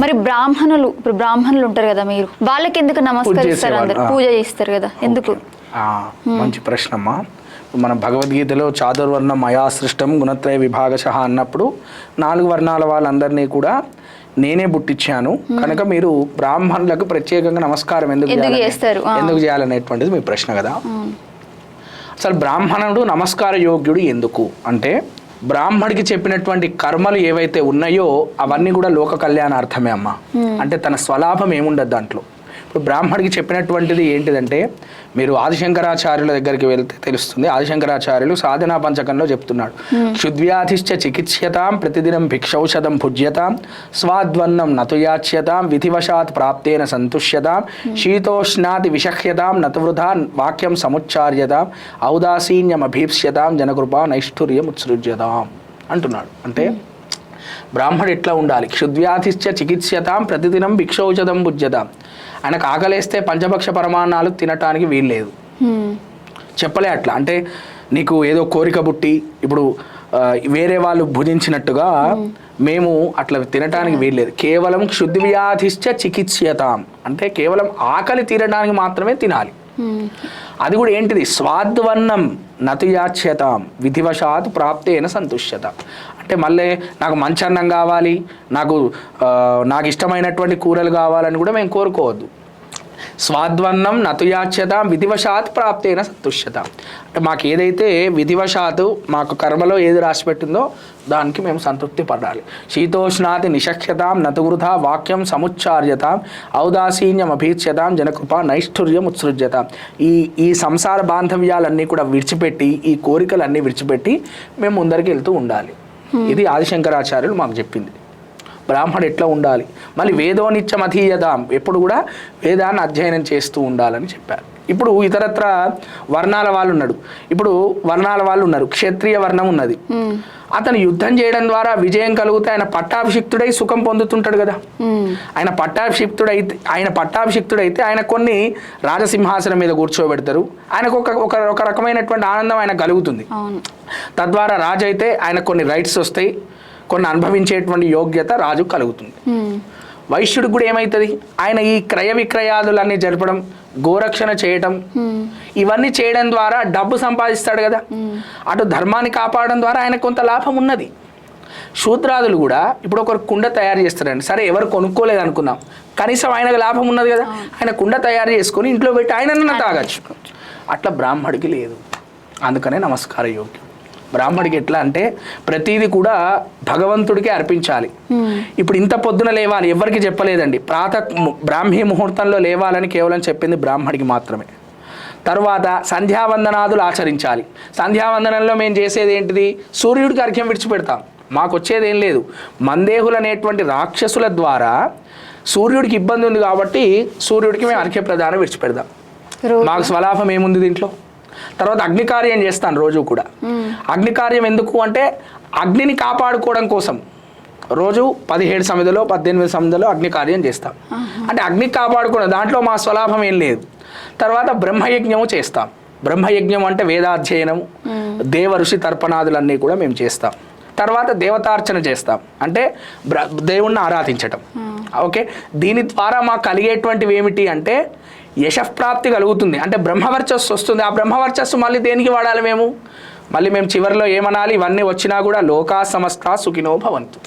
మరి బ్రాహ్మణులు ఉంటారు కదా, మీరు వాళ్ళకి ఎందుకు నమస్కరిస్తారు? అందరు పూజ చేస్తారు కదా, ఎందుకు? మంచి ప్రశ్నమ్మా. మన భగవద్గీతలో చాతుర్వర్ణం మయా సృష్టం గుణత్రయ విభాగశః అన్నప్పుడు 4 వర్ణాల వాళ్ళందరినీ కూడా నేనే పుట్టించాను కనుక మీరు బ్రాహ్మణులకు ప్రత్యేకంగా నమస్కారం ఎందుకు చేయాలనేటువంటిది మీ ప్రశ్న కదా. అసలు బ్రాహ్మణుడు నమస్కార యోగ్యుడు ఎందుకు అంటే, బ్రాహ్మడికి చెప్పినటువంటి కర్మలు ఏవైతే ఉన్నాయో అవన్నీ కూడా లోక కళ్యాణార్థమే అమ్మ. అంటే తన స్వలాభం ఏముండదు దాంట్లో. ఇప్పుడు బ్రాహ్మడికి చెప్పినటువంటిది ఏంటిదంటే, మీరు ఆదిశంకరాచార్యుల దగ్గరికి వెళ్తే తెలుస్తుంది. ఆదిశంకరాచార్యులు సాధనా పంచకంలో చెప్తున్నాడు, క్షుద్వ్యాధిశ్చ చికిత్స్యతాం ప్రతిదినం భిక్షౌషధం భుజ్యతాం స్వాద్వన్నం నతుయాచ్యతాం విధివశాత్ ప్రాప్తేన సంతుష్యతాం శీతోష్ణాతి విషహ్యతాం నతువృధా వాక్యం సముచ్చార్యతాం ఔదాసీన్యమభీప్స్యతాం జనకృపా నైష్ఠుర్యం ఉత్సృజ్యతాం అంటున్నాడు. అంటే బ్రాహ్మడు ఎట్లా ఉండాలి? క్షుద్వ్యాధిశ్చ చికిత్స్యతాం ప్రతిదినం భిక్షౌషధం భుజ్యతాం. ఆయనకు ఆకలేస్తే పంచభక్ష పరమాన్నాలు తినటానికి వీల్లేదు, చెప్పలే అట్లా. అంటే నీకు ఏదో కోరిక పుట్టి ఇప్పుడు వేరే వాళ్ళు భుజించినట్టుగా మేము అట్లా తినటానికి వీల్లేదు. కేవలం క్షుద్వ్యాధిశ్చ చికిత్స్యతాం అంటే కేవలం ఆకలి తీరడానికి మాత్రమే తినాలి. అది కూడా ఏంటిది? స్వాద్వన్నం నతుయాచ్యతాం విధివశాత్ ప్రాప్తేన సంతుష్యతాం. అంటే మళ్ళీ నాకు మంచి అన్నం కావాలి, నాకు ఇష్టమైనటువంటి కూరలు కావాలని కూడా మేము కోరుకోవద్దు. స్వాద్వన్నం నతుయాచ్యతాం విధివశాత్ ప్రాప్తేన సంతుష్యతాం అంటే మాకు ఏదైతే విధివశాత్ మాకు కర్మలో ఏది రాసిపెట్టిందో దానికి మేము సంతృప్తి పడాలి. శీతోష్ణాతి నిషక్ష్యతాం నతువృధా వాక్యం సముచ్చార్యతాం ఔదాసీన్యం అభీత్స్యతాం జనకృపా నైష్ఠుర్యం ఉత్సృజ్యతాం. ఈ సంసార బాంధవ్యాలన్నీ కూడా విడిచిపెట్టి, ఈ కోరికలన్నీ విడిచిపెట్టి మేము ముందరికి వెళ్తూ ఉండాలి. ఇది ఆదిశంకరాచార్యులు మాకు చెప్పింది. బ్రాహ్మడు ఎట్లా ఉండాలి? మళ్ళీ వేదోనిత్యం అధీయతాం, ఎప్పుడు కూడా వేదాన్ని అధ్యయనం చేస్తూ ఉండాలని చెప్పారు. ఇప్పుడు ఇతరత్ర వర్ణాల వాళ్ళు ఉన్నారు. క్షత్రియ వర్ణం ఉన్నది. అతను యుద్ధం చేయడం ద్వారా విజయం కలిగితే ఆయన పట్టాభిషిక్తుడై సుఖం పొందుతుంటాడు కదా. ఆయన పట్టాభిషిక్తుడైతే ఆయన కొన్ని రాజసింహాసనం మీద కూర్చోబెడతారు. ఆయనకు ఒక రకమైనటువంటి ఆనందం ఆయన కలుగుతుంది. తద్వారా రాజు అయితే ఆయన కొన్ని రైట్స్ వస్తాయి, కొన్ని అనుభవించేటువంటి యోగ్యత రాజు కలుగుతుంది. వైశ్యుడికి కూడా ఏమవుతుంది? ఆయన ఈ క్రయ విక్రయాదులన్నీ జరపడం, గోరక్షణ చేయటం, ఇవన్నీ చేయడం ద్వారా డబ్బు సంపాదిస్తాడు కదా. అటు ధర్మాన్ని కాపాడడం ద్వారా ఆయన కొంత లాభం ఉన్నది. శూద్రాదులు కూడా ఇప్పుడు ఒకరు కుండ తయారు చేస్తారండి, సరే ఎవరు కొనుక్కోలేదు అనుకుందాం, కనీసం ఆయనకు లాభం ఉన్నది కదా. ఆయన కుండ తయారు చేసుకొని ఇంట్లో పెట్టి ఆయన తాగచ్చు. అట్లా బ్రాహ్మడికి లేదు. అందుకనే నమస్కార యోగ్యం. బ్రాహ్మడికి ఎట్లా అంటే ప్రతిదీ కూడా భగవంతుడికి అర్పించాలి. ఇప్పుడు ఇంత పొద్దున లేవాలి ఎవరికి చెప్పలేదండి. బ్రాహ్మీ ముహూర్తంలో లేవాలని కేవలం చెప్పింది బ్రాహ్మడికి మాత్రమే. తర్వాత సంధ్యావందనాదులు ఆచరించాలి. సంధ్యావందనంలో మేము చేసేది ఏంటిది? సూర్యుడికి అర్ఘ్యం విడిచిపెడతాం. మాకు వచ్చేది ఏం లేదు. మందేహులు అనేటువంటి రాక్షసుల ద్వారా సూర్యుడికి ఇబ్బంది ఉంది కాబట్టి సూర్యుడికి మేము అర్ఘ్య ప్రదానం విడిచిపెడదాం. మాకు స్వలాభం ఏముంది దీంట్లో? తర్వాత అగ్నికార్యం చేస్తాను రోజు కూడా. అగ్నికార్యం ఎందుకు అంటే అగ్నిని కాపాడుకోవడం కోసం రోజు 17 సమిధలో 18 సమిధలో అగ్నికార్యం చేస్తాం. అంటే అగ్ని కాపాడుకోవడం, దాంట్లో మా స్వలాభం ఏం లేదు. తర్వాత బ్రహ్మయజ్ఞము చేస్తాం. బ్రహ్మయజ్ఞం అంటే వేదాధ్యయనము, దేవ ఋషి తర్పణాదులన్నీ కూడా మేము చేస్తాం. తర్వాత దేవతార్చన చేస్తాం, అంటే దేవుణ్ణి ఆరాధించటం. ఓకే, దీని ద్వారా మాకు కలిగేటువంటివి ఏమిటి అంటే యశఃప్రాప్తి కలుగుతుంది. అంటే బ్రహ్మవర్చస్సు వస్తుంది. ఆ బ్రహ్మవర్చస్సు మళ్ళీ దేనికి వాడాలి? మళ్ళీ మేము చివరిలో ఏమనాలి? ఇవన్నీ వచ్చినా కూడా లోకా సమస్త సుఖినో భవంతు,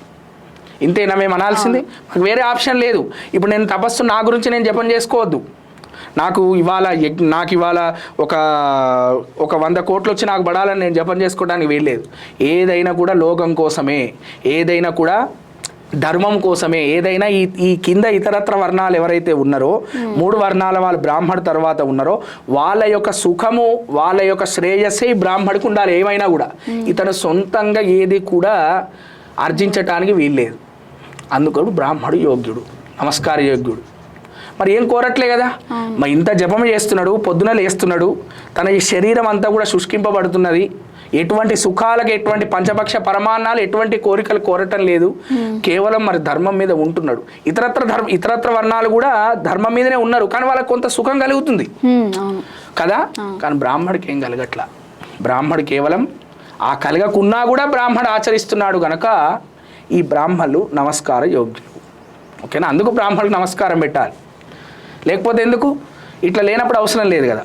ఇంతేనా మేము అనాల్సింది? మాకు వేరే ఆప్షన్ లేదు. ఇప్పుడు నేను తపస్సు నా గురించి నేను జపం చేసుకోవద్దు. నాకు ఇవాళ ఒక 100 కోట్లు వచ్చి నాకు పడాలని నేను జపం చేసుకోవడానికి వీల్లేదు. ఏదైనా కూడా లోకం కోసమే, ఏదైనా కూడా ధర్మం కోసమే. ఏదైనా ఈ కింద ఇతరత్ర వర్ణాలు ఎవరైతే ఉన్నారో, 3 వర్ణాల వాళ్ళు బ్రాహ్మడు తర్వాత ఉన్నారో వాళ్ళ యొక్క సుఖము, వాళ్ళ యొక్క శ్రేయస్సే బ్రాహ్మడికి ఉండాలి. ఏమైనా కూడా ఇతను సొంతంగా ఏది కూడా ఆర్జించటానికి వీల్లేదు. అందుకని బ్రాహ్మడు యోగ్యుడు, నమస్కార యోగ్యుడు. మరి ఏం కోరట్లే కదా. మరి ఇంత జపం చేస్తున్నాడు, పొద్దున లేస్తున్నాడు, తన ఈ శరీరం అంతా కూడా శుష్కింపబడుతున్నది, ఎటువంటి సుఖాలకు, ఎటువంటి పంచపక్ష పరమాన్నాలు, ఎటువంటి కోరికలు కోరటం లేదు, కేవలం మరి ధర్మం మీద ఉంటున్నాడు. ఇతరత్ర వర్ణాలు కూడా ధర్మం మీదనే ఉన్నారు, కానీ వాళ్ళకి కొంత సుఖం కలుగుతుంది కదా. కానీ బ్రాహ్మడికి ఏం కలగట్లా. బ్రాహ్మడు కేవలం ఆ కలగకున్నా కూడా బ్రాహ్మడు ఆచరిస్తున్నాడు కనుక ఈ బ్రాహ్మణులు నమస్కార యోగ్యులు. ఓకేనా, అందుకు బ్రాహ్మణుడికి నమస్కారం పెట్టాలి. లేకపోతే ఎందుకు, ఇట్లా లేనప్పుడు అవసరం లేదు కదా.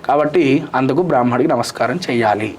కాబట్టి అందుకు బ్రాహ్మణుడికి నమస్కారం చేయాలి.